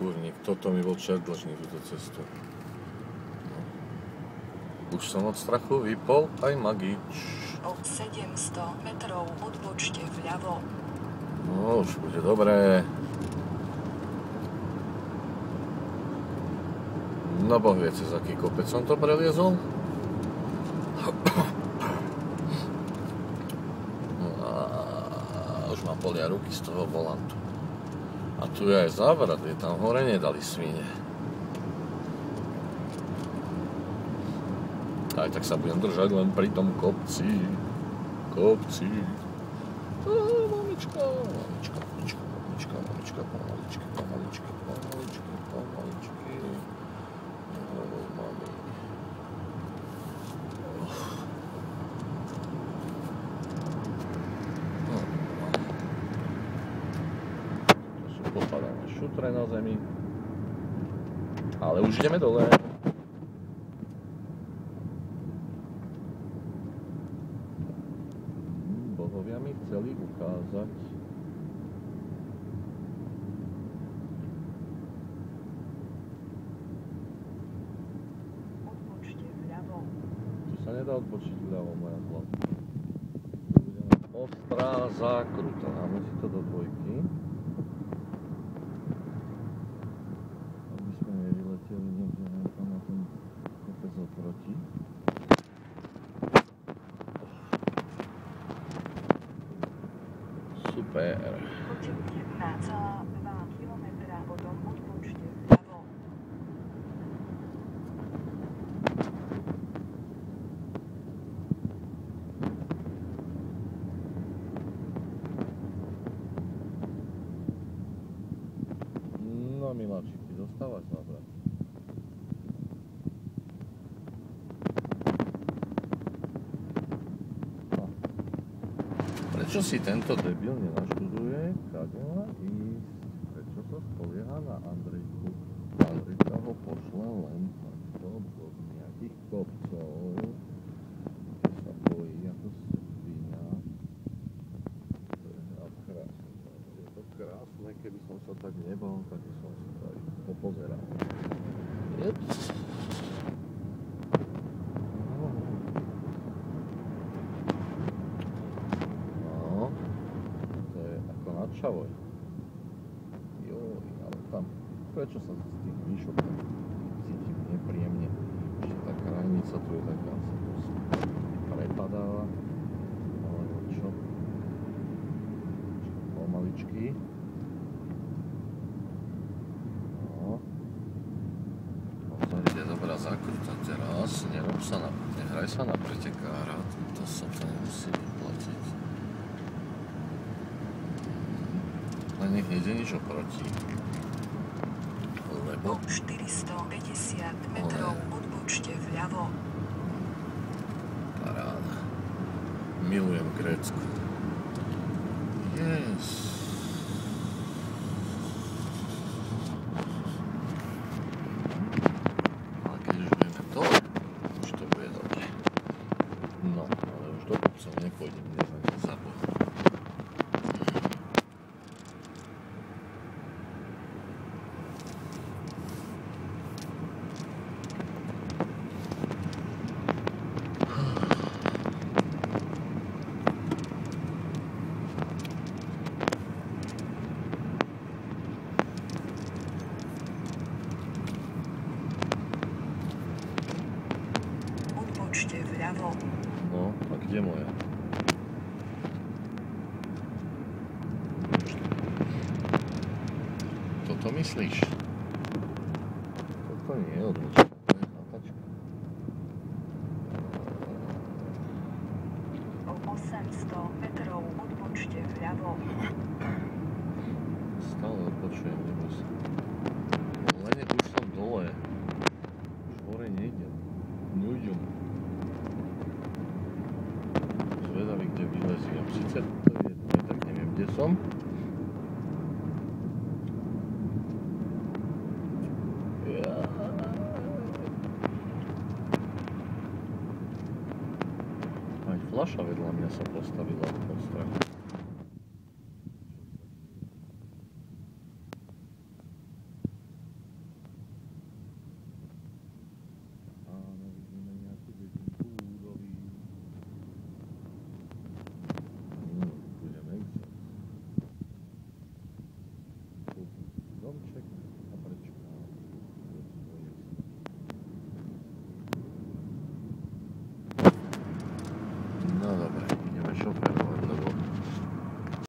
kurník, toto mi bol čert dlžný túto cestu. No. Už som od strachu vypol aj magič. O 700 metrov odbočte vľavo. No, už bude dobré. No boh vie, cez aký kopec som to preliezol. Už ma polia ruky z toho volantu. A tu je aj závrat, je tam hore nedali svine. Aj tak sa budem držať len pri tom kopci. Kopci. Mamička, mamička, mamička, mamička, mamička, pomaličky, pomaličky, pomaličky, pomaličky. Mami. To sú popadané šutre na zemi. Ale už ideme dole. Bohovia mi chceli ukázať. Odbočte vľavo. Tu sa nedá odbočiť vľavo, moja zlata. Budeme ostrá zákruta. Dáme si to do dvojky. Aby sme nevyleteli niekde tam na ten kopec oproti. Super. Počujte na celá 2 kilometra, potom odbočte vľavo. No miláčiky, dostávaš návrat. No. Prečo si tento debil nenaštuduje, kade má ísť? Prečo sa spolieha na Andrejku? Andrejka ho pošle len takto do nejakých kopcov, kde sa bojí ako svinia. To je krásne. Je to krásne, keby som sa tak nebal, tak by som sa aj popozeral. Jeps. No, to je ako na Čavoj. Joj, ale tam, prečo sa s tým výšokom cítim nepríjemne, že tá krajnica tu je taká, sa tu prepadáva, alebo čo? Pomaličky. No. Pozor, ide dobrá zákruta teraz, nehraj sa na pretekára, to sa to nemusí vyplatiť. Len nech nejde nič oproti. O 450 metrov odbočte vľavo. Paráda. Milujem Grécko. Yes. Ale keď už budeme dole, už to bude dobre. No, ale už do kopcov nepôjdem, dnes ani za Boha. Odbočte vľavo. No, a kde moja? Toto myslíš? Toto nie je odličné, to je chápačka. O 800 metrov odbočte vľavo. Stále odpočujem, nebo sa. Len nech už som dole. Už hore nejdem. Nejdem. Zvedavý, kde vyleziem. Sice to je, tak neviem, kde som. Aj fľaša vedľa mňa sa postavila od strachu.